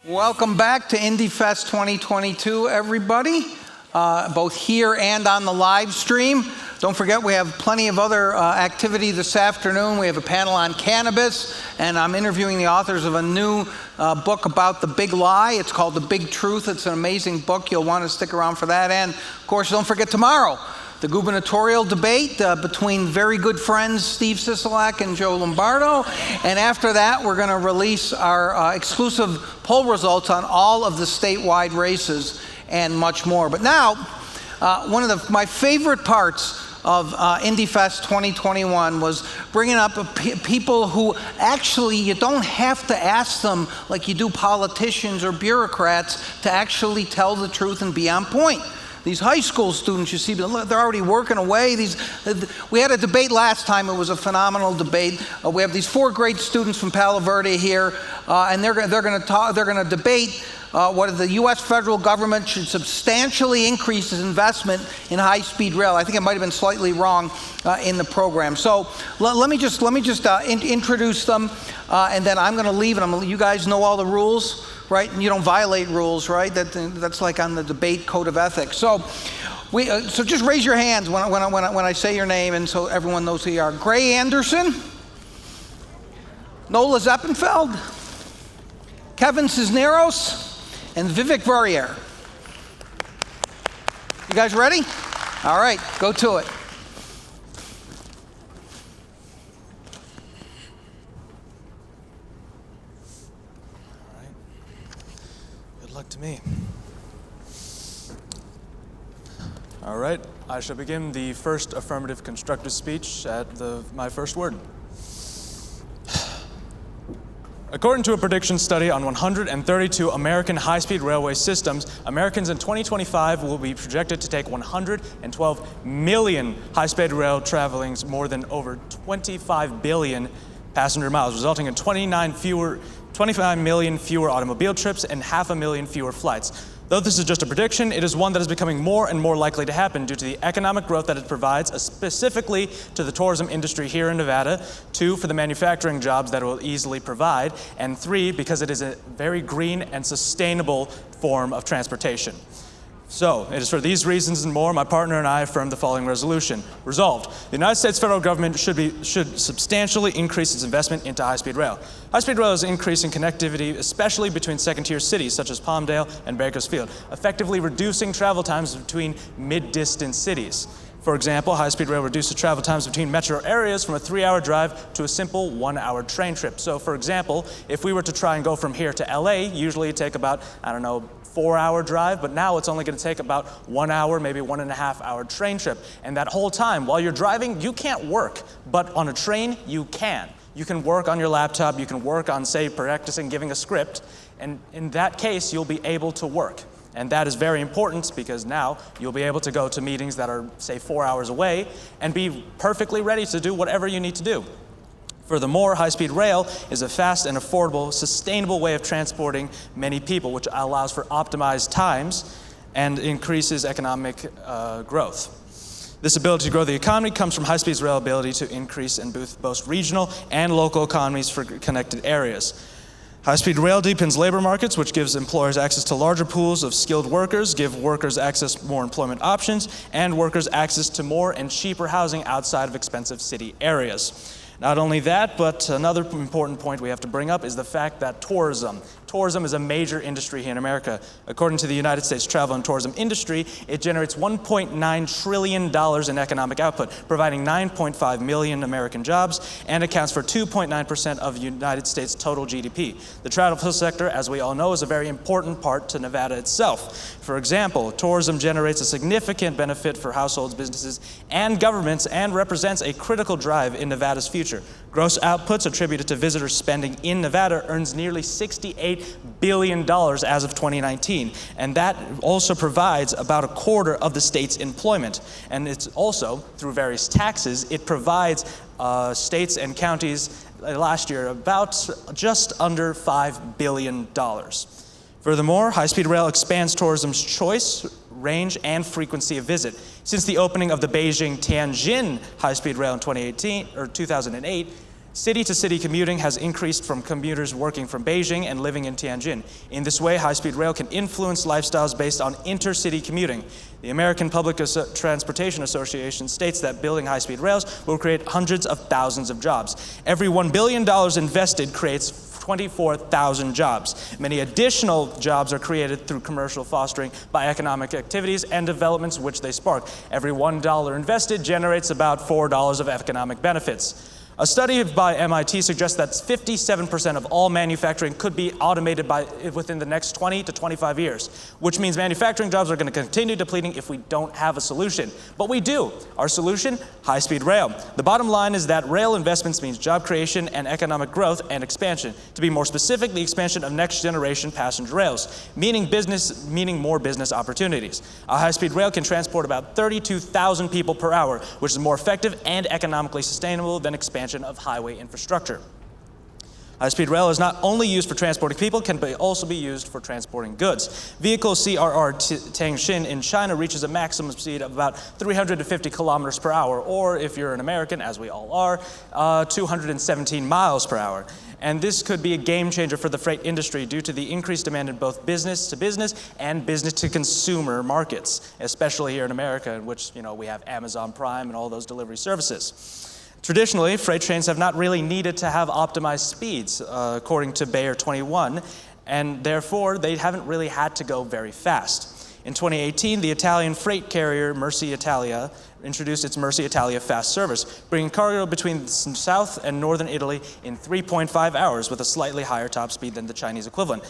Welcome back to Indyfest 2022, everybody, both here and on the live stream. Don't forget, we have plenty of other activity this afternoon. We have a panel on cannabis, and I'm interviewing the authors of a new book about the big lie. It's called The Big Truth. It's an amazing book. You'll want to stick around for that. And, of course, don't forget tomorrow, the gubernatorial debate between very good friends Steve Sisolak and Joe Lombardo. And after that, we're going to release our exclusive poll results on all of the statewide races and much more. But now, one of my favorite parts of Indyfest 2021 was bringing up people who actually you don't have to ask them like you do politicians or bureaucrats to actually tell the truth and be on point. These high school students, you see, they're already working away. We had a debate last time. It was a phenomenal debate. We have these 4 great students from Palo Verde here, and they're going to debate whether the U.S. federal government should substantially increase its investment in high-speed rail. I think it might have been slightly wrong in the program. So let me just introduce them, and then I'm going to leave. And you guys know all the rules, right? And you don't violate rules, right? That's like on the debate code of ethics. So so just raise your hands when I say your name, and so everyone knows who you are. Gray Anderson, Nola Zeppenfeld, Kevin Cisneros, and Vivek Varrier. You guys ready? All right, go to it. All right. Good luck to me. All right, I shall begin the first affirmative constructive speech at my first word. According to a prediction study on 132 American high-speed railway systems, Americans in 2025 will be projected to take 112 million high-speed rail travelings, more than over 25 billion passenger miles, resulting in 29 million fewer automobile trips and 500,000 fewer flights. Though this is just a prediction, it is one that is becoming more and more likely to happen due to the economic growth that it provides, specifically to the tourism industry here in Nevada, 2, for the manufacturing jobs that it will easily provide, and 3, because it is a very green and sustainable form of transportation. So, it is for these reasons and more, my partner and I affirm the following resolution. Resolved, the United States federal government should substantially increase its investment into high-speed rail. High-speed rail is increasing connectivity, especially between second-tier cities such as Palmdale and Bakersfield, effectively reducing travel times between mid-distance cities. For example, high-speed rail reduces travel times between metro areas from a 3-hour drive to a simple 1-hour train trip. So, for example, if we were to try and go from here to LA, usually it'd take about, 4-hour drive, but now it's only going to take about 1 hour, maybe 1.5-hour train trip. And that whole time, while you're driving, you can't work, but on a train, you can. You can work on your laptop, you can work on, say, practicing giving a script, and in that case, you'll be able to work. And that is very important because now you'll be able to go to meetings that are, say, 4 hours away and be perfectly ready to do whatever you need to do. Furthermore, high-speed rail is a fast and affordable, sustainable way of transporting many people, which allows for optimized times and increases economic growth. This ability to grow the economy comes from high-speed rail ability to increase and boost both regional and local economies for connected areas. High-speed rail deepens labor markets, which gives employers access to larger pools of skilled workers, give workers access to more employment options, and workers access to more and cheaper housing outside of expensive city areas. Not only that, but another important point we have to bring up is the fact that tourism is a major industry here in America. According to the United States travel and tourism industry, it generates $1.9 trillion in economic output, providing 9.5 million American jobs, and accounts for 2.9% of the United States total GDP. The travel sector, as we all know, is a very important part to Nevada itself. For example, tourism generates a significant benefit for households, businesses, and governments, and represents a critical drive in Nevada's future. Gross outputs attributed to visitor spending in Nevada earns nearly $68 billion as of 2019, and that also provides about a quarter of the state's employment. And it's also, through various taxes, it provides states and counties last year about just under $5 billion. Furthermore, high-speed rail expands tourism's choice, range, and frequency of visit. Since the opening of the Beijing-Tianjin high-speed rail in 2008, City-to-city commuting has increased from commuters working from Beijing and living in Tianjin. In this way, high-speed rail can influence lifestyles based on intercity commuting. The American Public Transportation Association states that building high-speed rails will create hundreds of thousands of jobs. Every $1 billion invested creates 24,000 jobs. Many additional jobs are created through commercial fostering by economic activities and developments which they spark. Every $1 invested generates about $4 of economic benefits. A study by MIT suggests that 57% of all manufacturing could be automated within the next 20 to 25 years, which means manufacturing jobs are going to continue depleting if we don't have a solution. But we do. Our solution? High-speed rail. The bottom line is that rail investments means job creation and economic growth and expansion. To be more specific, the expansion of next-generation passenger rails, meaning more business opportunities. A high-speed rail can transport about 32,000 people per hour, which is more effective and economically sustainable than expansion of highway infrastructure. High-speed rail is not only used for transporting people, can also be used for transporting goods. Vehicle CRR Tangshin in China reaches a maximum speed of about 350 kilometers per hour, or if you're an American, as we all are, 217 miles per hour. And this could be a game changer for the freight industry due to the increased demand in both business-to-business and business-to-consumer markets, especially here in America, in which we have Amazon Prime and all those delivery services. Traditionally, freight trains have not really needed to have optimized speeds, according to Bayer 21, and therefore they haven't really had to go very fast. In 2018, the Italian freight carrier Merci Italia introduced its Merci Italia fast service, bringing cargo between South and Northern Italy in 3.5 hours with a slightly higher top speed than the Chinese equivalent.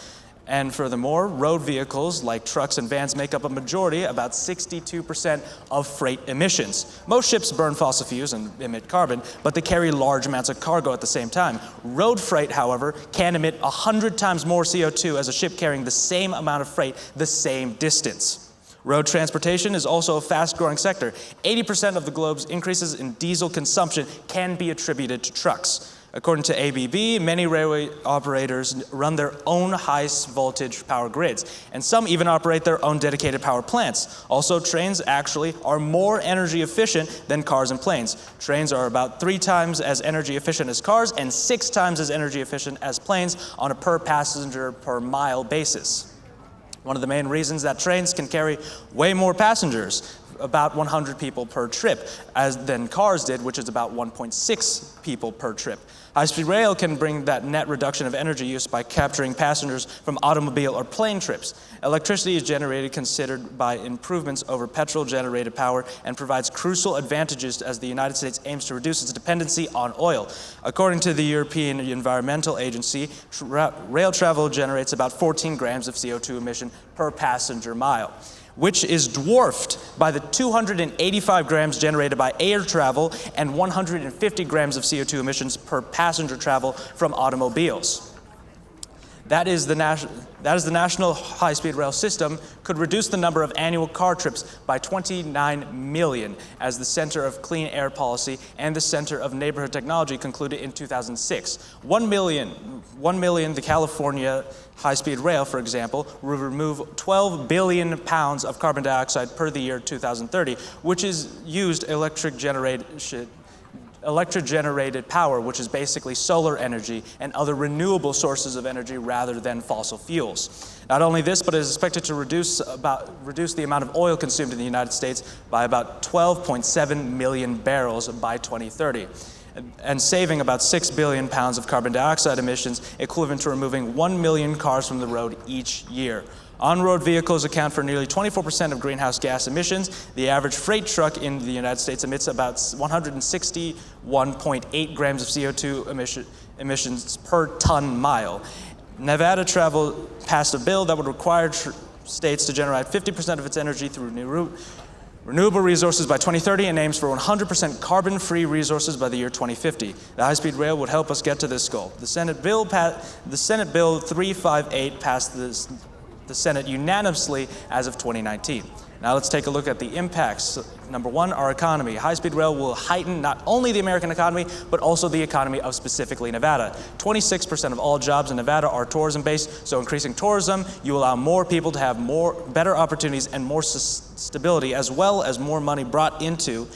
And furthermore, road vehicles like trucks and vans make up a majority, about 62% of freight emissions. Most ships burn fossil fuels and emit carbon, but they carry large amounts of cargo at the same time. Road freight, however, can emit 100 times more CO2 as a ship carrying the same amount of freight the same distance. Road transportation is also a fast-growing sector. 80% of the globe's increases in diesel consumption can be attributed to trucks. According to ABB, many railway operators run their own high-voltage power grids, and some even operate their own dedicated power plants. Also, trains actually are more energy efficient than cars and planes. Trains are about 3 times as energy efficient as cars and 6 times as energy efficient as planes on a per passenger per mile basis. One of the main reasons that trains can carry way more passengers, about 100 people per trip, than cars did, which is about 1.6 people per trip. High-speed rail can bring that net reduction of energy use by capturing passengers from automobile or plane trips. Electricity is considered by improvements over petrol-generated power and provides crucial advantages as the United States aims to reduce its dependency on oil. According to the European Environmental Agency, rail travel generates about 14 grams of CO2 emission per passenger mile, which is dwarfed by the 285 grams generated by air travel and 150 grams of CO2 emissions per passenger travel from automobiles. That is the national high-speed rail system could reduce the number of annual car trips by 29 million, as the Center of Clean Air Policy and the Center of Neighborhood Technology concluded in 2006. 1 million, the California high-speed rail, for example, will remove 12 billion pounds of carbon dioxide per the year 2030, which is used electric generated power, which is basically solar energy and other renewable sources of energy rather than fossil fuels. Not only this, but it is expected to reduce the amount of oil consumed in the United States by about 12.7 million barrels by 2030. And saving about 6 billion pounds of carbon dioxide emissions, equivalent to removing 1 million cars from the road each year. On-road vehicles account for nearly 24% of greenhouse gas emissions. The average freight truck in the United States emits about 161.8 grams of CO2 emissions per ton mile. Nevada passed a bill that would require states to generate 50% of its energy through renewable resources by 2030 and aims for 100% carbon-free resources by the year 2050. The high-speed rail would help us get to this goal. The Senate Bill 358 passed the Senate unanimously as of 2019. Now let's take a look at the impacts. Number one, our economy. High-speed rail will heighten not only the American economy, but also the economy of specifically Nevada. 26% of all jobs in Nevada are tourism-based, so increasing tourism, you allow more people to have better opportunities and more stability, as well as more money brought into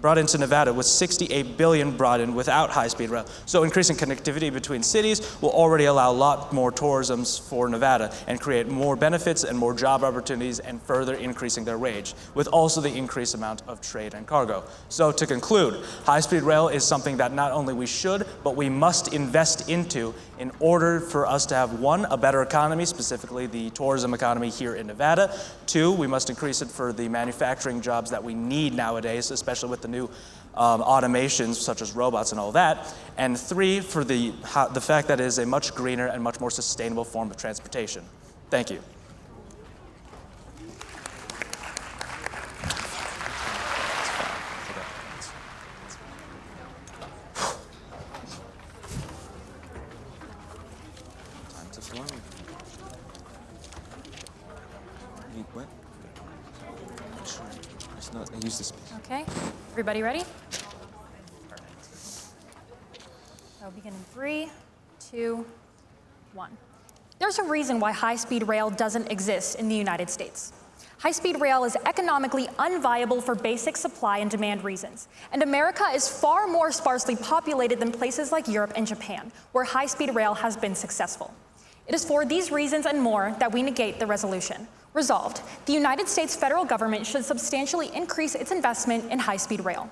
brought into Nevada with 68 billion brought in without high-speed rail. So increasing connectivity between cities will already allow a lot more tourism for Nevada and create more benefits and more job opportunities and further increasing their wage, with also the increased amount of trade and cargo. So to conclude, high-speed rail is something that not only we should, but we must invest into in order for us to have, one, a better economy, specifically the tourism economy here in Nevada. Two, we must increase it for the manufacturing jobs that we need nowadays, especially with the new automations such as robots and all that. And three, for the fact that it is a much greener and much more sustainable form of transportation. Thank you. Okay, everybody ready? So begin in 3, 2, 1. There's a reason why high-speed rail doesn't exist in the United States. High-speed rail is economically unviable for basic supply and demand reasons, and America is far more sparsely populated than places like Europe and Japan, where high-speed rail has been successful. It is for these reasons and more that we negate the resolution. Resolved, the United States federal government should substantially increase its investment in high-speed rail.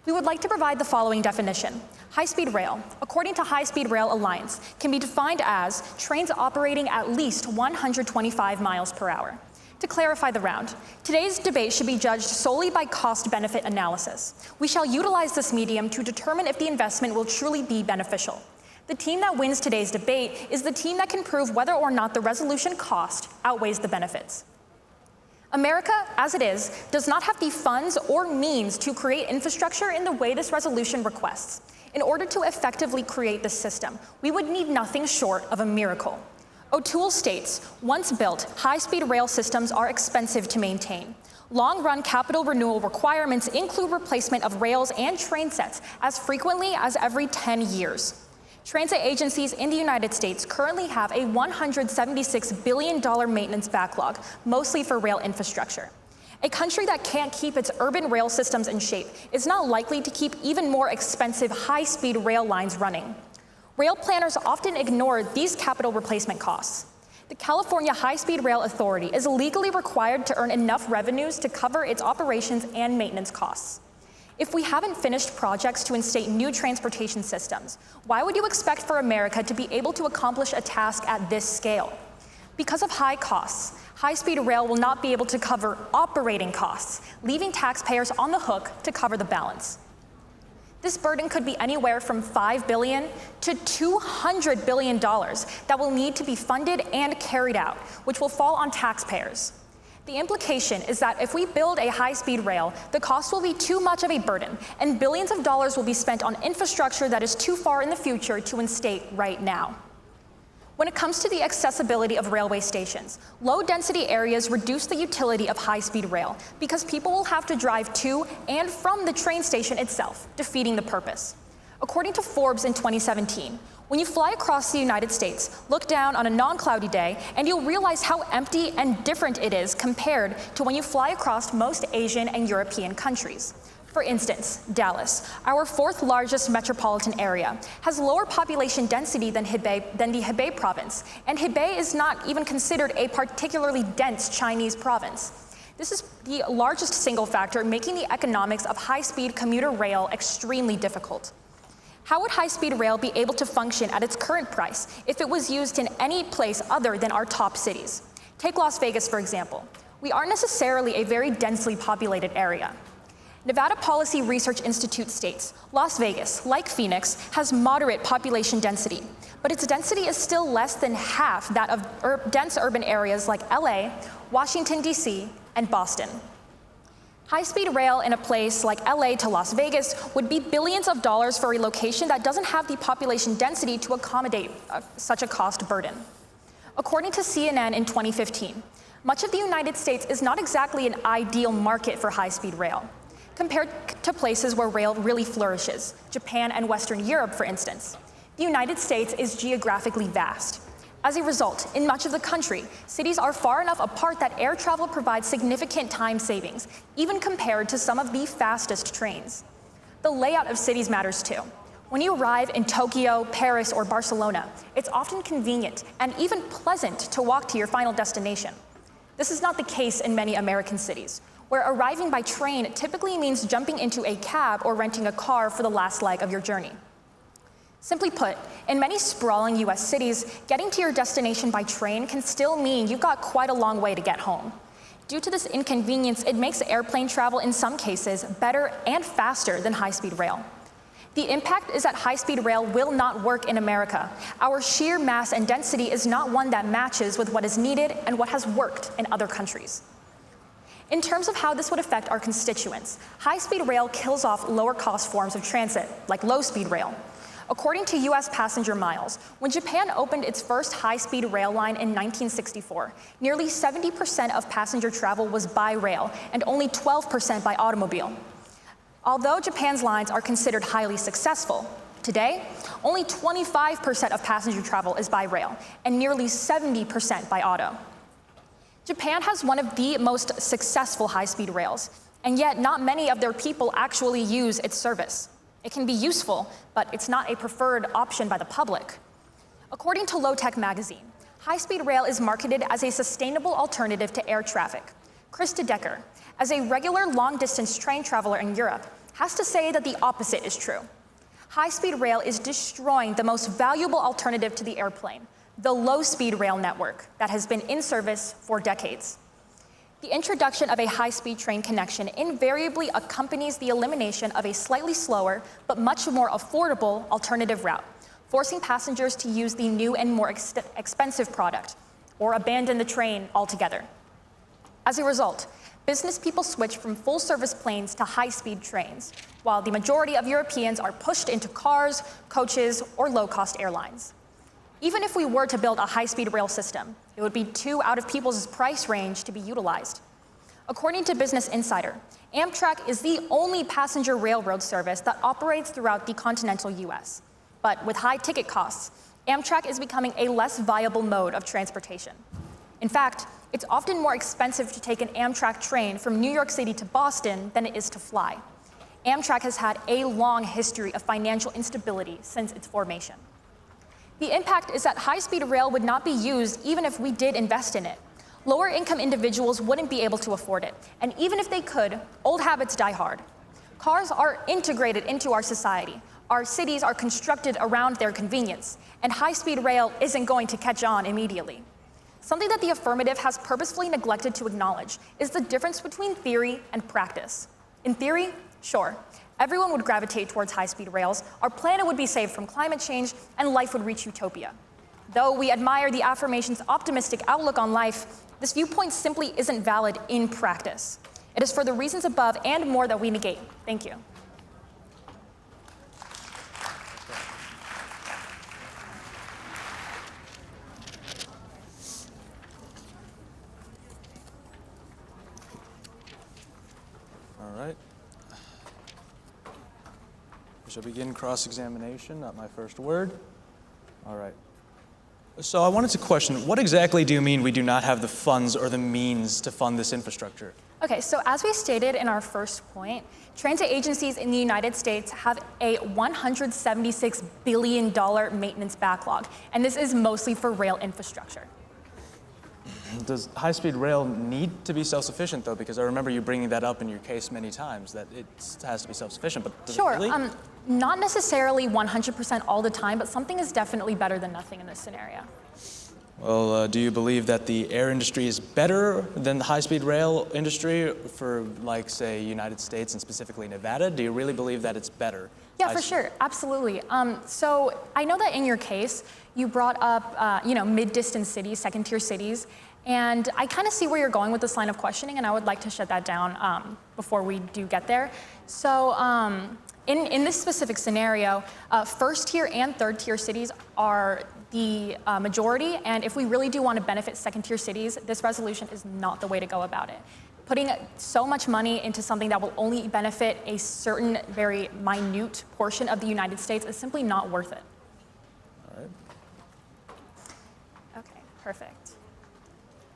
We would like to provide the following definition. High-speed rail, according to High-Speed Rail Alliance, can be defined as trains operating at least 125 miles per hour. To clarify the round, today's debate should be judged solely by cost-benefit analysis. We shall utilize this medium to determine if the investment will truly be beneficial. The team that wins today's debate is the team that can prove whether or not the resolution cost outweighs the benefits. America, as it is, does not have the funds or means to create infrastructure in the way this resolution requests. In order to effectively create this system, we would need nothing short of a miracle. O'Toole states, once built, high-speed rail systems are expensive to maintain. Long-run capital renewal requirements include replacement of rails and train sets as frequently as every 10 years. Transit agencies in the United States currently have a $176 billion maintenance backlog, mostly for rail infrastructure. A country that can't keep its urban rail systems in shape is not likely to keep even more expensive high-speed rail lines running. Rail planners often ignore these capital replacement costs. The California High-Speed Rail Authority is legally required to earn enough revenues to cover its operations and maintenance costs. If we haven't finished projects to instate new transportation systems, why would you expect for America to be able to accomplish a task at this scale? Because of high costs, high-speed rail will not be able to cover operating costs, leaving taxpayers on the hook to cover the balance. This burden could be anywhere from $5 billion to $200 billion that will need to be funded and carried out, which will fall on taxpayers. The implication is that if we build a high-speed rail, the cost will be too much of a burden, and billions of dollars will be spent on infrastructure that is too far in the future to instate right now. When it comes to the accessibility of railway stations, low-density areas reduce the utility of high-speed rail because people will have to drive to and from the train station itself, defeating the purpose. According to Forbes in 2017, when you fly across the United States, look down on a non-cloudy day, and you'll realize how empty and different it is compared to when you fly across most Asian and European countries. For instance, Dallas, our fourth largest metropolitan area, has lower population density than the Hebei province, and Hebei is not even considered a particularly dense Chinese province. This is the largest single factor making the economics of high-speed commuter rail extremely difficult. How would high-speed rail be able to function at its current price if it was used in any place other than our top cities? Take Las Vegas, for example. We aren't necessarily a very densely populated area. Nevada Policy Research Institute states, Las Vegas, like Phoenix, has moderate population density, but its density is still less than half that of dense urban areas like LA, Washington, D.C., and Boston. High-speed rail in a place like LA to Las Vegas would be billions of dollars for a location that doesn't have the population density to accommodate such a cost burden. According to CNN in 2015, much of the United States is not exactly an ideal market for high-speed rail, compared to places where rail really flourishes, Japan and Western Europe, for instance. The United States is geographically vast. As a result, in much of the country, cities are far enough apart that air travel provides significant time savings, even compared to some of the fastest trains. The layout of cities matters too. When you arrive in Tokyo, Paris, or Barcelona, it's often convenient and even pleasant to walk to your final destination. This is not the case in many American cities, where arriving by train typically means jumping into a cab or renting a car for the last leg of your journey. Simply put, in many sprawling US cities, getting to your destination by train can still mean you've got quite a long way to get home. Due to this inconvenience, it makes airplane travel in some cases better and faster than high-speed rail. The impact is that high-speed rail will not work in America. Our sheer mass and density is not one that matches with what is needed and what has worked in other countries. In terms of how this would affect our constituents, high-speed rail kills off lower-cost forms of transit, like low-speed rail. According to US passenger miles, when Japan opened its first high-speed rail line in 1964, nearly 70% of passenger travel was by rail and only 12% by automobile. Although Japan's lines are considered highly successful, today, only 25% of passenger travel is by rail and nearly 70% by auto. Japan has one of the most successful high-speed rails, and yet not many of their people actually use its service. It can be useful, but it's not a preferred option by the public. According to Low Tech magazine, high-speed rail is marketed as a sustainable alternative to air traffic. Krista Decker, as a regular long-distance train traveler in Europe, has to say that the opposite is true. High-speed rail is destroying the most valuable alternative to the airplane, the low-speed rail network that has been in service for decades. The introduction of a high-speed train connection invariably accompanies the elimination of a slightly slower but much more affordable alternative route, forcing passengers to use the new and more expensive product or abandon the train altogether. As a result, business people switch from full-service planes to high-speed trains, while the majority of Europeans are pushed into cars, coaches, or low-cost airlines. Even if we were to build a high-speed rail system, it would be too out of people's price range to be utilized. According to Business Insider, Amtrak is the only passenger railroad service that operates throughout the continental US. But with high ticket costs, Amtrak is becoming a less viable mode of transportation. In fact, it's often more expensive to take an Amtrak train from New York City to Boston than it is to fly. Amtrak has had a long history of financial instability since its formation. The impact is that high-speed rail would not be used even if we did invest in it. Lower-income individuals wouldn't be able to afford it, and even if they could, old habits die hard. Cars are integrated into our society. Our cities are constructed around their convenience, and high-speed rail isn't going to catch on immediately. Something that the affirmative has purposefully neglected to acknowledge is the difference between theory and practice. In theory, sure, everyone would gravitate towards high-speed rails, our planet would be saved from climate change, and life would reach utopia. Though we admire the affirmation's optimistic outlook on life, this viewpoint simply isn't valid in practice. It is for the reasons above and more that we negate. Thank you. All right. We shall begin cross-examination, not my first word. All right. So I wanted to question, what exactly do you mean we do not have the funds or the means to fund this infrastructure? Okay, so as we stated in our first point, transit agencies in the United States have a $176 billion maintenance backlog, and this is mostly for rail infrastructure. Does high-speed rail need to be self-sufficient, though? Because I remember you bringing that up in your case many times, that it has to be self-sufficient, but does it really? Not necessarily 100% all the time, but something is definitely better than nothing in this scenario. Well, do you believe that the air industry is better than the high-speed rail industry for, like, say, United States and specifically Nevada? Do you really believe that it's better? Yeah, for sure, absolutely. So I know that in your case, you brought up, mid-distance cities, second-tier cities, and I kind of see where you're going with this line of questioning, and I would like to shut that down before we do get there. So in this specific scenario, first-tier and third-tier cities are the majority, and if we really do want to benefit second-tier cities, this resolution is not the way to go about it. Putting so much money into something that will only benefit a certain very minute portion of the United States is simply not worth it. All right. Perfect.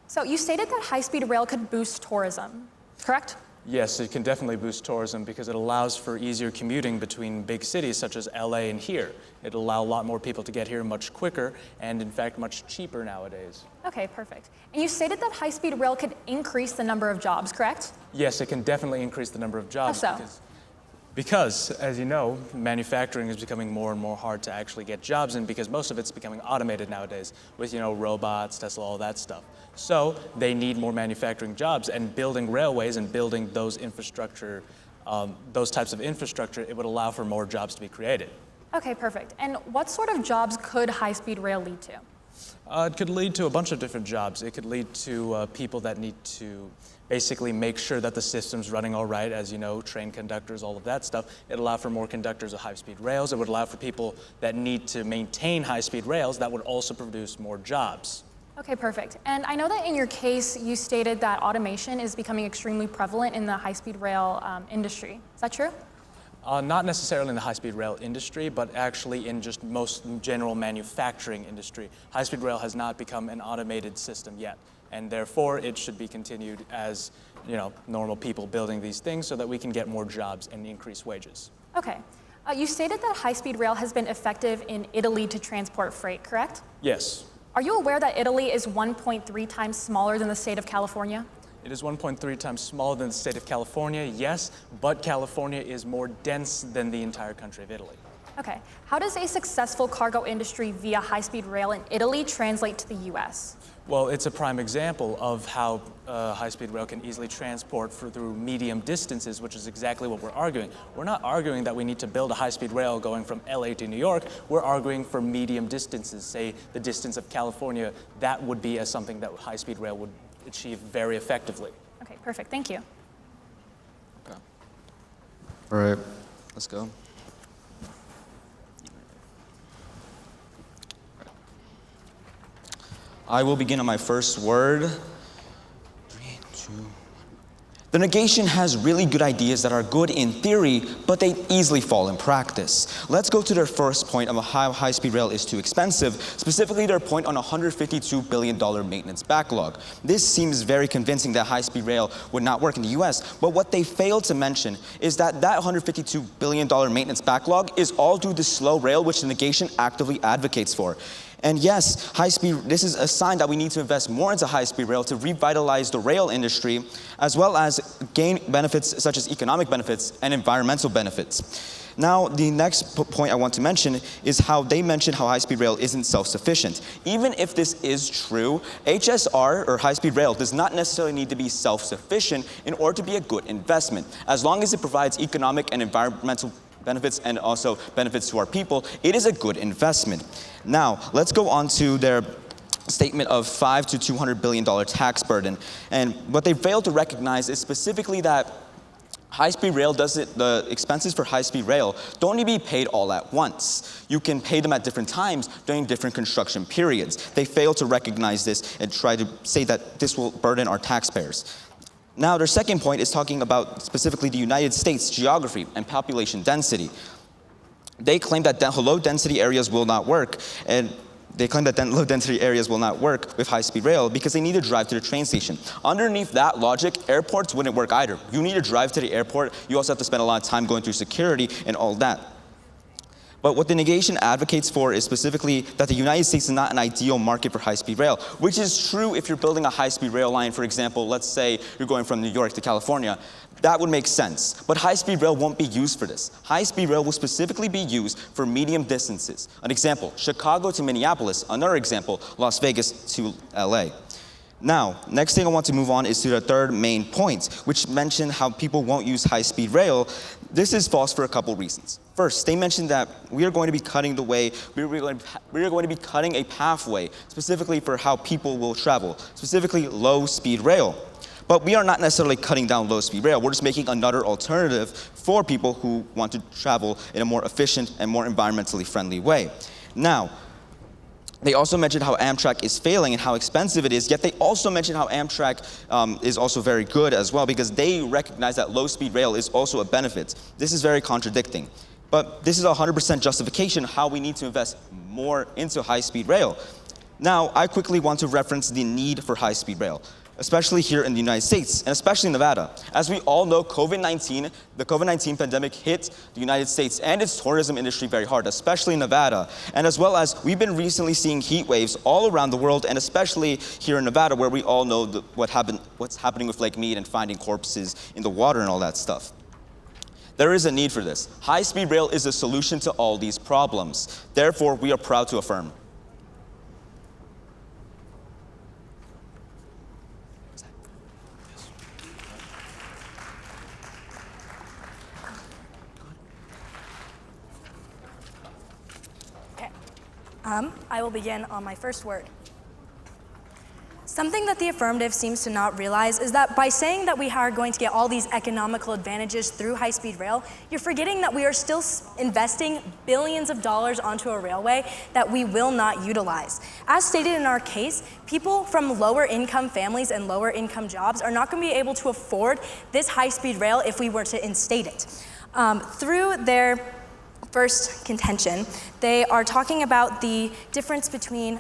So you stated that high-speed rail could boost tourism, correct? Yes, it can definitely boost tourism because it allows for easier commuting between big cities such as LA and here. It'll allow a lot more people to get here much quicker and, in fact, much cheaper nowadays. Okay, perfect. And you stated that high-speed rail could increase the number of jobs, correct? Yes, it can definitely increase the number of jobs. How so? Because, as you know, manufacturing is becoming more and more hard to actually get jobs in because most of it's becoming automated nowadays with, robots, Tesla, all that stuff. So they need more manufacturing jobs, and building railways and building those infrastructure, those types of infrastructure, it would allow for more jobs to be created. Okay, perfect. And what sort of jobs could high-speed rail lead to? It could lead to a bunch of different jobs. It could lead to people that need to basically make sure that the system's running all right, as you know, train conductors, all of that stuff. It'd allow for more conductors of high-speed rails. It would allow for people that need to maintain high-speed rails. That would also produce more jobs. Okay, perfect. And I know that in your case, you stated that automation is becoming extremely prevalent in the high-speed rail industry. Is that true? Not necessarily in the high-speed rail industry, but actually in just most general manufacturing industry. High-speed rail has not become an automated system yet, and therefore it should be continued as normal people building these things so that we can get more jobs and increase wages. Okay. You stated that high-speed rail has been effective in Italy to transport freight, correct? Yes. Are you aware that Italy is 1.3 times smaller than the state of California? It is 1.3 times smaller than the state of California, yes, but California is more dense than the entire country of Italy. Okay. How does a successful cargo industry via high-speed rail in Italy translate to the U.S.? Well, it's a prime example of how high-speed rail can easily transport through medium distances, which is exactly what we're arguing. We're not arguing that we need to build a high-speed rail going from LA to New York. We're arguing for medium distances, say the distance of California. That would be something that high-speed rail would achieve very effectively. Okay, perfect. Thank you. Okay. All right, let's go. I will begin on my first word. 3, 2. The negation has really good ideas that are good in theory, but they easily fall in practice. Let's go to their first point of how high-speed rail is too expensive, specifically their point on a $152 billion maintenance backlog. This seems very convincing that high-speed rail would not work in the US, but what they fail to mention is that $152 billion maintenance backlog is all due to slow rail, which the negation actively advocates for. And yes, this is a sign that we need to invest more into high-speed rail to revitalize the rail industry, as well as gain benefits such as economic benefits and environmental benefits. Now, the next point I want to mention is how they mention how high-speed rail isn't self-sufficient. Even if this is true, HSR, or high-speed rail, does not necessarily need to be self-sufficient in order to be a good investment. As long as it provides economic and environmental benefits and also benefits to our people, it is a good investment. Now, let's go on to their statement of $500 to $200 billion tax burden. And what they failed to recognize is specifically that high-speed rail the expenses for high-speed rail don't need to be paid all at once. You can pay them at different times during different construction periods. They fail to recognize this and try to say that this will burden our taxpayers. Now, their second point is talking about specifically the United States geography and population density. They claim that low-density areas will not work, and they claim that low-density areas will not work with high-speed rail because they need to drive to the train station. Underneath that logic, airports wouldn't work either. You need to drive to the airport. You also have to spend a lot of time going through security and all that. But what the negation advocates for is specifically that the United States is not an ideal market for high-speed rail, which is true if you're building a high-speed rail line. For example, let's say you're going from New York to California. That would make sense. But high-speed rail won't be used for this. High-speed rail will specifically be used for medium distances. An example, Chicago to Minneapolis. Another example, Las Vegas to LA. Now, next thing I want to move on is to the third main point, which mentioned how people won't use high-speed rail. This is false for a couple reasons. First, they mentioned that we are going to be cutting a pathway specifically for how people will travel, specifically low-speed rail. But we are not necessarily cutting down low-speed rail. We're just making another alternative for people who want to travel in a more efficient and more environmentally friendly way. Now, they also mentioned how Amtrak is failing and how expensive it is, yet they also mentioned how Amtrak is also very good as well because they recognize that low-speed rail is also a benefit. This is very contradicting. But this is 100% justification how we need to invest more into high-speed rail. Now, I quickly want to reference the need for high-speed rail, especially here in the United States, and especially in Nevada. As we all know, the COVID-19 pandemic hit the United States and its tourism industry very hard, especially in Nevada. And as well as we've been recently seeing heat waves all around the world, and especially here in Nevada, where we all know what's happening with Lake Mead and finding corpses in the water and all that stuff. There is a need for this. High-speed rail is a solution to all these problems. Therefore, we are proud to affirm. I will begin on my first word. Something that the affirmative seems to not realize is that by saying that we are going to get all these economical advantages through high-speed rail, you're forgetting that we are still investing billions of dollars onto a railway that we will not utilize. As stated in our case, people from lower income families and lower income jobs are not going to be able to afford this high-speed rail if we were to instate it. Through their first contention, they are talking about the difference between,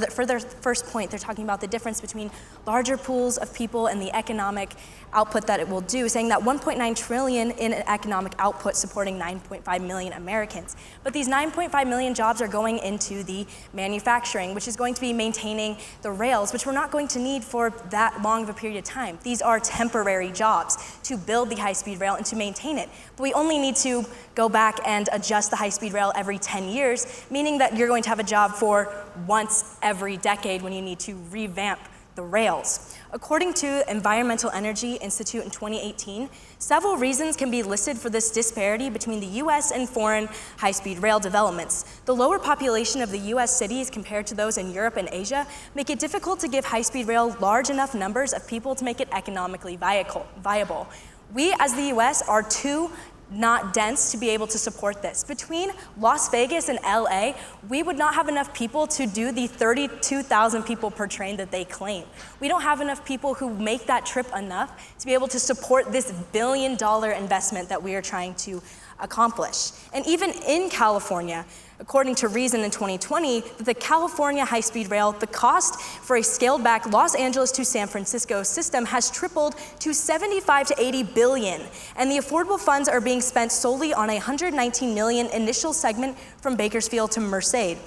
for their first point, they're talking about the difference between larger pools of people and the economic output that it will do, saying that 1.9 trillion in economic output supporting 9.5 million Americans. But these 9.5 million jobs are going into the manufacturing, which is going to be maintaining the rails, which we're not going to need for that long of a period of time. These are temporary jobs to build the high-speed rail and to maintain it. But we only need to go back and adjust the high-speed rail every 10 years, meaning that you're going to have a job for once every decade when you need to revamp the rails. According to Environmental Energy Institute in 2018, several reasons can be listed for this disparity between the US and foreign high-speed rail developments. The lower population of the US cities compared to those in Europe and Asia make it difficult to give high-speed rail large enough numbers of people to make it economically viable. We as the US are too not dense to be able to support this. Between Las Vegas and LA, we would not have enough people to do the 32,000 people per train that they claim. We don't have enough people who make that trip enough to be able to support this billion-dollar investment that we are trying to accomplish. And even in California, according to Reason in 2020, the California high-speed rail, the cost for a scaled-back Los Angeles to San Francisco system has tripled to 75 to 80 billion, and the affordable funds are being spent solely on a 119 million initial segment from Bakersfield to Merced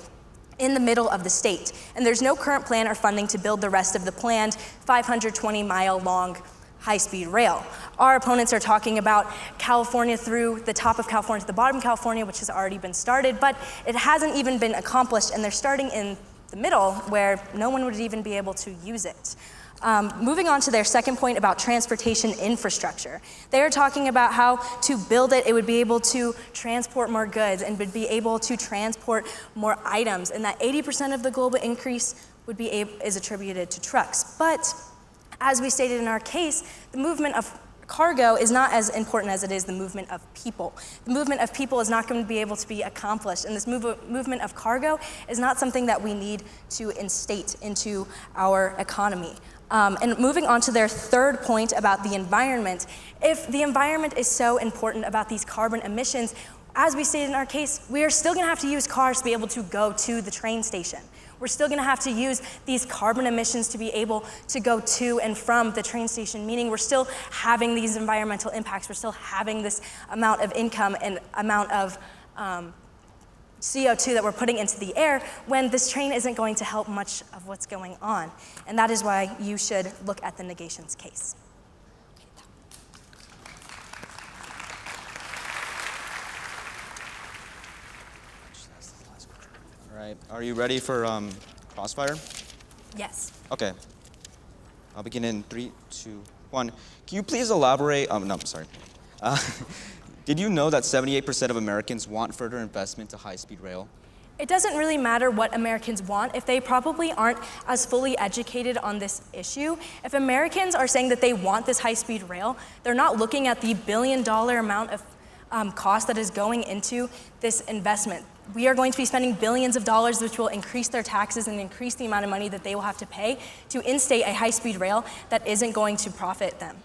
in the middle of the state. And there's no current plan or funding to build the rest of the planned 520-mile-long high-speed rail. Our opponents are talking about California through the top of California to the bottom of California, which has already been started, but it hasn't even been accomplished, and they're starting in the middle where no one would even be able to use it. Moving on to their second point about transportation infrastructure. They are talking about how to build it, it would be able to transport more goods and would be able to transport more items, and that 80% of the global increase is attributed to trucks. But as we stated in our case, the movement of cargo is not as important as it is the movement of people. The movement of people is not going to be able to be accomplished, and this movement of cargo is not something that we need to instate into our economy. And moving on to their third point about the environment, if the environment is so important about these carbon emissions, as we stated in our case, we are still going to have to use cars to be able to go to the train station. We're still going to have to use these carbon emissions to be able to go to and from the train station, meaning we're still having these environmental impacts. We're still having this amount of income and amount of CO2 that we're putting into the air when this train isn't going to help much of what's going on. And that is why you should look at the negations case. All right, are you ready for crossfire? Yes. Okay. I'll begin in 3, 2, 1. Can you please elaborate? No, I'm sorry. Did you know that 78% of Americans want further investment to high-speed rail? It doesn't really matter what Americans want if they probably aren't as fully educated on this issue. If Americans are saying that they want this high-speed rail, they're not looking at the billion-dollar amount of cost that is going into this investment. We are going to be spending billions of dollars, which will increase their taxes and increase the amount of money that they will have to pay to instate a high-speed rail that isn't going to profit them.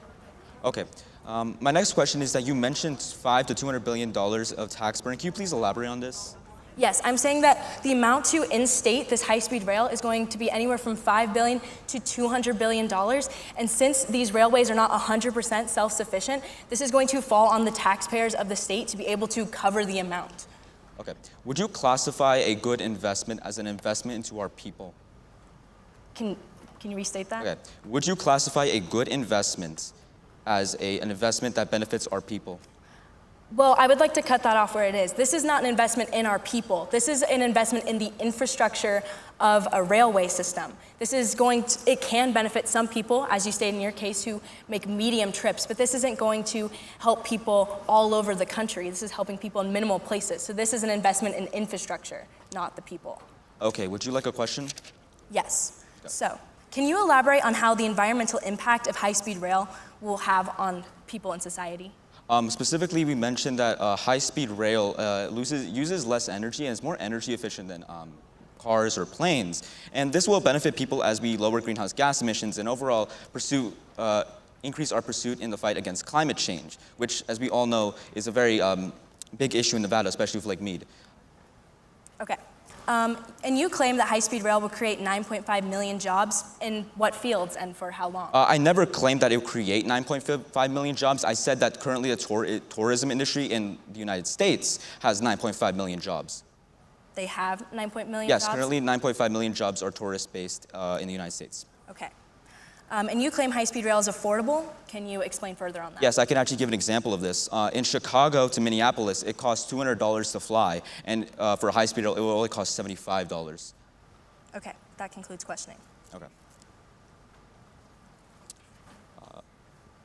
Okay. My next question is that you mentioned $500 to $200 billion of tax burden. Can you please elaborate on this? Yes, I'm saying that the amount to in-state this high-speed rail is going to be anywhere from $5 billion to $200 billion. And since these railways are not 100% self-sufficient, this is going to fall on the taxpayers of the state to be able to cover the amount. Okay. Would you classify a good investment as an investment into our people? Can you restate that? Okay. Would you classify a good investment as an investment that benefits our people? Well, I would like to cut that off where it is. This is not an investment in our people. This is an investment in the infrastructure of a railway system. It can benefit some people, as you stated in your case, who make medium trips, but this isn't going to help people all over the country. This is helping people in minimal places. So this is an investment in infrastructure, not the people. Okay, would you like a question? Yes. So, can you elaborate on how the environmental impact of high-speed rail will have on people in society? Specifically, we mentioned that high-speed rail uses less energy and is more energy efficient than cars or planes. And this will benefit people as we lower greenhouse gas emissions and overall increase our pursuit in the fight against climate change, which, as we all know, is a very big issue in Nevada, especially with Lake Mead. Okay. And you claim that high-speed rail will create 9.5 million jobs. In what fields and for how long? I never claimed that it would create 9.5 million jobs. I said that currently the tourism industry in the United States has 9.5 million jobs. They have 9.5 million Yes, jobs? currently 9.5 million jobs are tourist-based in the United States. Okay. And you claim high-speed rail is affordable. Can you explain further on that? Yes, I can actually give an example of this. In Chicago to Minneapolis, it costs $200 to fly, and for a high-speed rail, it will only cost $75. Okay, that concludes questioning. Okay.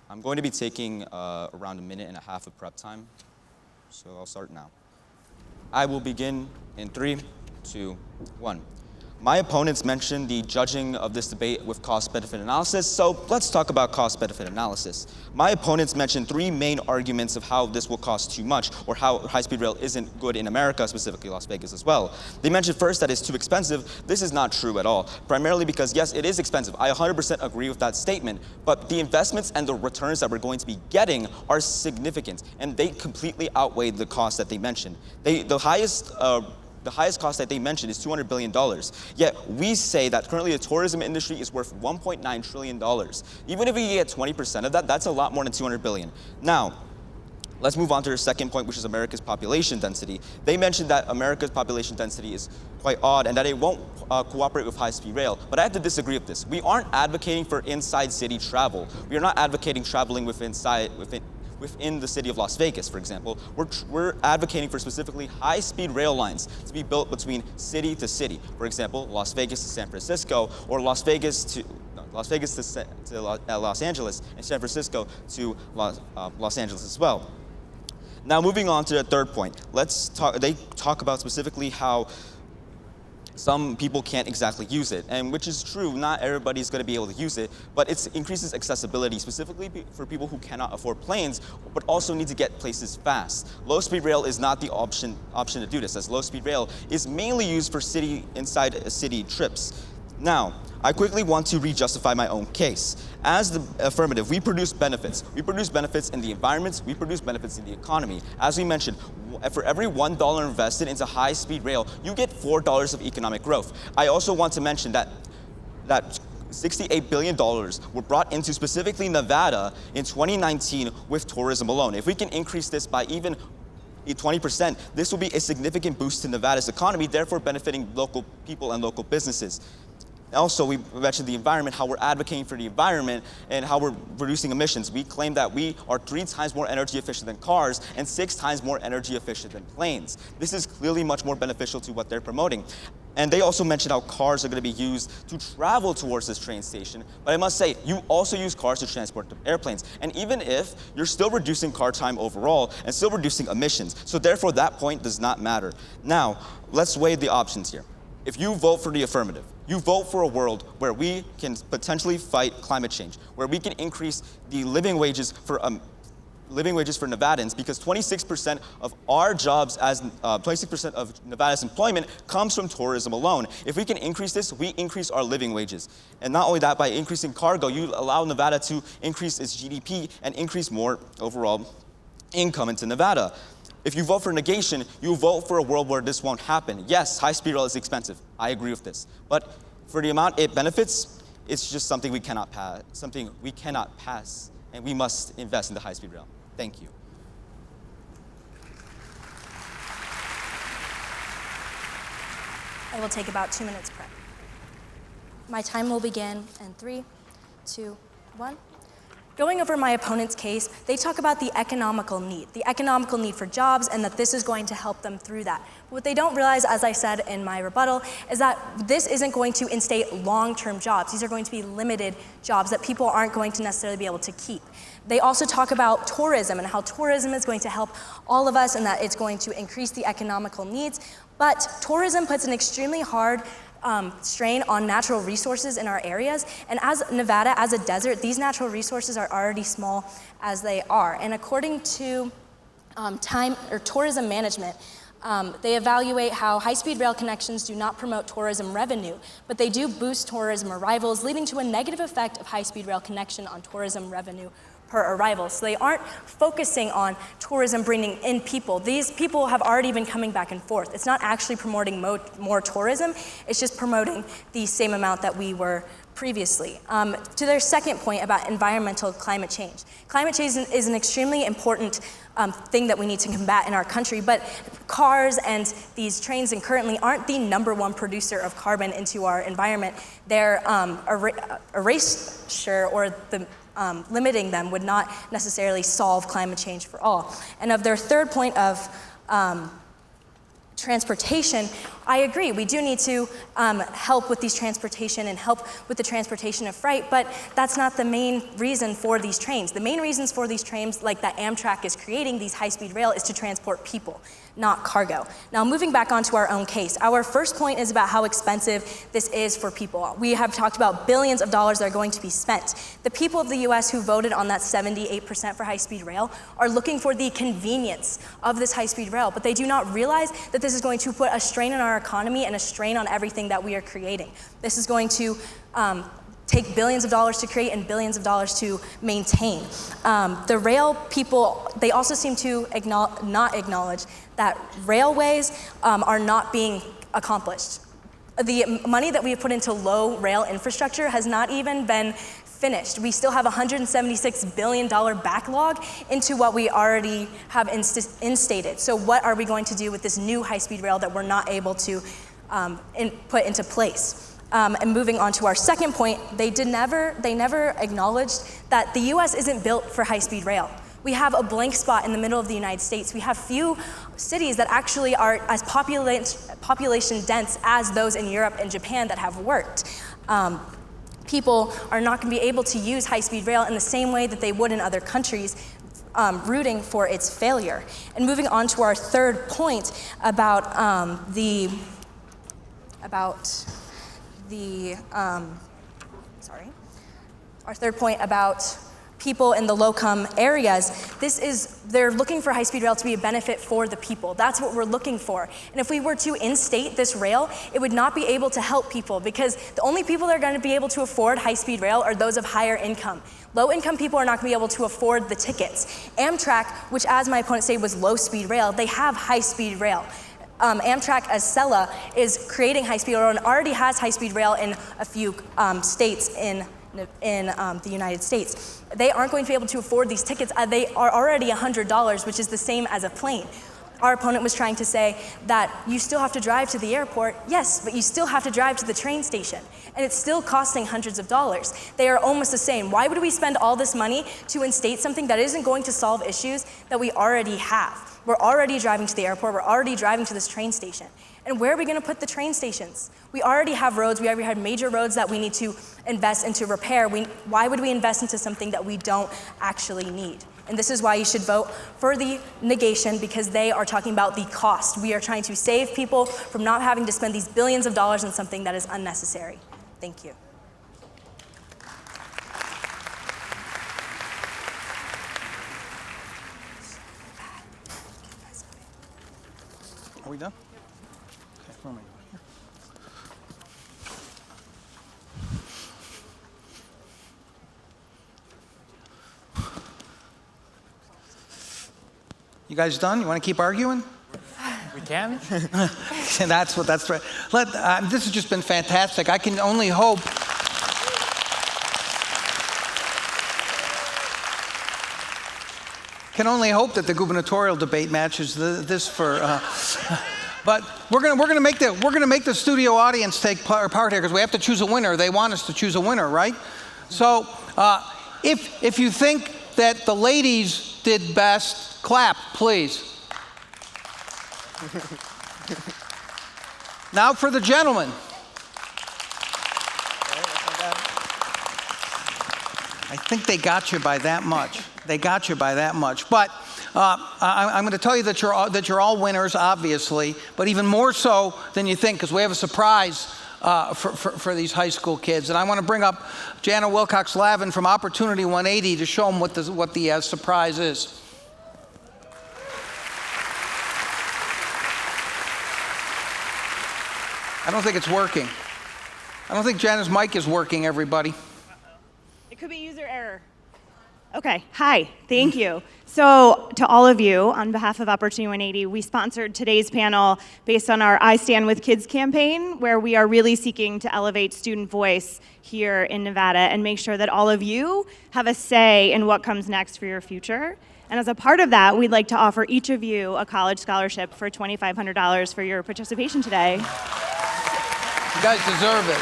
I'm going to be taking around a minute and a half of prep time, so I'll start now. I will begin in 3, 2, 1. My opponents mentioned the judging of this debate with cost-benefit analysis, so let's talk about cost-benefit analysis. My opponents mentioned 3 main arguments of how this will cost too much, or how high-speed rail isn't good in America, specifically Las Vegas as well. They mentioned first that it's too expensive. This is not true at all, primarily because, yes, it is expensive. I 100% agree with that statement, but the investments and the returns that we're going to be getting are significant, and they completely outweigh the cost that they mentioned. The highest cost that they mentioned is $200 billion. Yet we say that currently the tourism industry is worth $1.9 trillion. Even if we get 20% of that, that's a lot more than $200 billion. Now, let's move on to the second point, which is America's population density. They mentioned that America's population density is quite odd and that it won't cooperate with high-speed rail. But I have to disagree with this. We aren't advocating for inside city travel. We are not advocating traveling within the city of Las Vegas, for example. We're advocating for specifically high-speed rail lines to be built between city to city. For example, Las Vegas to San Francisco, or Las Vegas to Los Angeles, and San Francisco to Los Angeles as well. Now, moving on to the third point, they talk about specifically how some people can't exactly use it, and which is true. Not everybody's going to be able to use it, but it increases accessibility, specifically for people who cannot afford planes, but also need to get places fast. Low-speed rail is not the option to do this, as low-speed rail is mainly used for inside city trips. Now, I quickly want to re-justify my own case. As the affirmative, we produce benefits. We produce benefits in the environment, we produce benefits in the economy. As we mentioned, for every $1 invested into high-speed rail, you get $4 of economic growth. I also want to mention that $68 billion were brought into specifically Nevada in 2019 with tourism alone. If we can increase this by even 20%, this will be a significant boost to Nevada's economy, therefore benefiting local people and local businesses. Also, we mentioned the environment, how we're advocating for the environment and how we're reducing emissions. We claim that we are 3 times more energy efficient than cars and 6 times more energy efficient than planes. This is clearly much more beneficial to what they're promoting. And they also mentioned how cars are going to be used to travel towards this train station. But I must say, you also use cars to transport airplanes. And even if you're still reducing car time overall and still reducing emissions. So therefore, that point does not matter. Now, let's weigh the options here. If you vote for the affirmative, you vote for a world where we can potentially fight climate change, where we can increase the living wages for Nevadans, because 26% of our jobs 26% of Nevada's employment comes from tourism alone. If we can increase this, we increase our living wages. And not only that, by increasing cargo, you allow Nevada to increase its GDP and increase more overall income into Nevada. If you vote for negation, you vote for a world where this won't happen. Yes, high-speed rail is expensive. I agree with this. But for the amount it benefits, it's just something we cannot pass, and we must invest in the high-speed rail. Thank you. I will take about 2 minutes prep. My time will begin in 3, 2, 1. Going over my opponent's case, they talk about the economical need for jobs, and that this is going to help them through that. But what they don't realize, as I said in my rebuttal, is that this isn't going to instate long-term jobs. These are going to be limited jobs that people aren't going to necessarily be able to keep. They also talk about tourism and how tourism is going to help all of us and that it's going to increase the economical needs. But tourism puts an extremely hard strain on natural resources in our areas. And as Nevada, as a desert, these natural resources are already small as they are. And according to tourism management, they evaluate how high-speed rail connections do not promote tourism revenue, but they do boost tourism arrivals, leading to a negative effect of high-speed rail connection on tourism revenue per arrival. So they aren't focusing on tourism bringing in people. These people have already been coming back and forth. It's not actually promoting more tourism, it's just promoting the same amount that we were previously. To their second point about environmental climate change. Climate change is an extremely important thing that we need to combat in our country, but cars and these trains and currently aren't the #1 producer of carbon into our environment. Their erasure or the limiting them would not necessarily solve climate change for all. And of their third point of transportation, I agree. We do need to help with these transportation and help with the transportation of freight, but that's not the main reason for these trains. The main reasons for these trains, like that Amtrak is creating, these high-speed rail, is to transport people, not cargo. Now, moving back onto our own case, our first point is about how expensive this is for people. We have talked about billions of dollars that are going to be spent. The people of the US who voted on that 78% for high-speed rail are looking for the convenience of this high-speed rail, but they do not realize that this is going to put a strain on our economy and a strain on everything that we are creating. This is going to take billions of dollars to create and billions of dollars to maintain. The rail people, they also seem to not acknowledge that railways are not being accomplished. The money that we have put into low rail infrastructure has not even been finished. We still have a $176 billion backlog into what we already have instated. So what are we going to do with this new high-speed rail that we're not able to put into place? And moving on to our second point, they never acknowledged that the US isn't built for high-speed rail. We have a blank spot in the middle of the United States. We have few cities that actually are as population dense as those in Europe and Japan that have worked. People are not going to be able to use high-speed rail in the same way that they would in other countries, rooting for its failure. And moving on to our third point about our third point about people in the low-income areas, they're looking for high-speed rail to be a benefit for the people. That's what we're looking for. And if we were to instate this rail, it would not be able to help people because the only people that are going to be able to afford high-speed rail are those of higher income. Low-income people are not going to be able to afford the tickets. Amtrak, which as my opponent said was low-speed rail, they have high-speed rail. Amtrak as Sella is creating high-speed rail and already has high-speed rail in a few states in the United States. They aren't going to be able to afford these tickets. They are already $100, which is the same as a plane. Our opponent was trying to say that you still have to drive to the airport. Yes, but you still have to drive to the train station. And it's still costing hundreds of dollars. They are almost the same. Why would we spend all this money to instate something that isn't going to solve issues that we already have? We're already driving to the airport. We're already driving to this train station. And where are we going to put the train stations? We already have roads. We already have major roads that we need to invest into repair. Why would we invest into something that we don't actually need? And this is why you should vote for the negation, because they are talking about the cost. We are trying to save people from not having to spend these billions of dollars on something that is unnecessary. Thank you. Are we done? Okay, where am I going here? You guys done? You want to keep arguing? We can? That's right. This has just been fantastic. I can only hope. That the gubernatorial debate matches this for. But we're gonna make the studio audience take part here because we have to choose a winner. They want us to choose a winner, right? So if you think that the ladies did best, clap, please. Now for the gentlemen. I think they got you by that much. But I'm going to tell you that you're all winners, obviously, but even more so than you think, because we have a surprise for these high school kids. And I want to bring up Jana Wilcox-Lavin from Opportunity 180 to show them what the surprise is. I don't think it's working. I don't think Jana's mic is working, everybody. It could be user error. Okay, hi, thank you. So to all of you, on behalf of Opportunity 180, we sponsored today's panel based on our I Stand With Kids campaign, where we are really seeking to elevate student voice here in Nevada and make sure that all of you have a say in what comes next for your future. And as a part of that, we'd like to offer each of you a college scholarship for $2,500 for your participation today. You guys deserve it.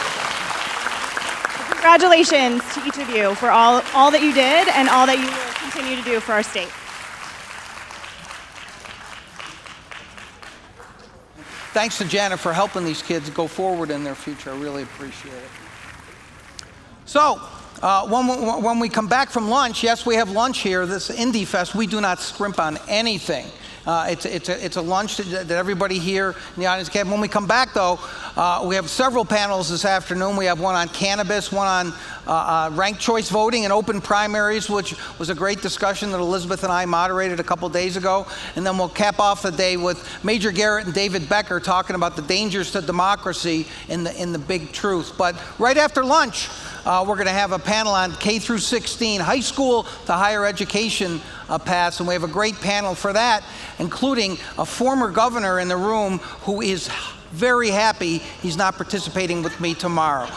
Congratulations to each of you for all that you did and all that you will continue to do for our state. Thanks to Jana for helping these kids go forward in their future. I really appreciate it. So, when we come back from lunch, yes, we have lunch here. This Indyfest, we do not scrimp on anything. It's a lunch that everybody here in the audience can. When we come back, though, we have several panels this afternoon. We have one on cannabis, one on ranked choice voting and open primaries, which was a great discussion that Elizabeth and I moderated a couple days ago. And then we'll cap off the day with Major Garrett and David Becker talking about the dangers to democracy in the big truth. But right after lunch, we're going to have a panel on K through 16, high school to higher education paths, and we have a great panel for that, including a former governor in the room who is very happy he's not participating with me tomorrow.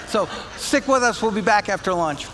So stick with us. We'll be back after lunch.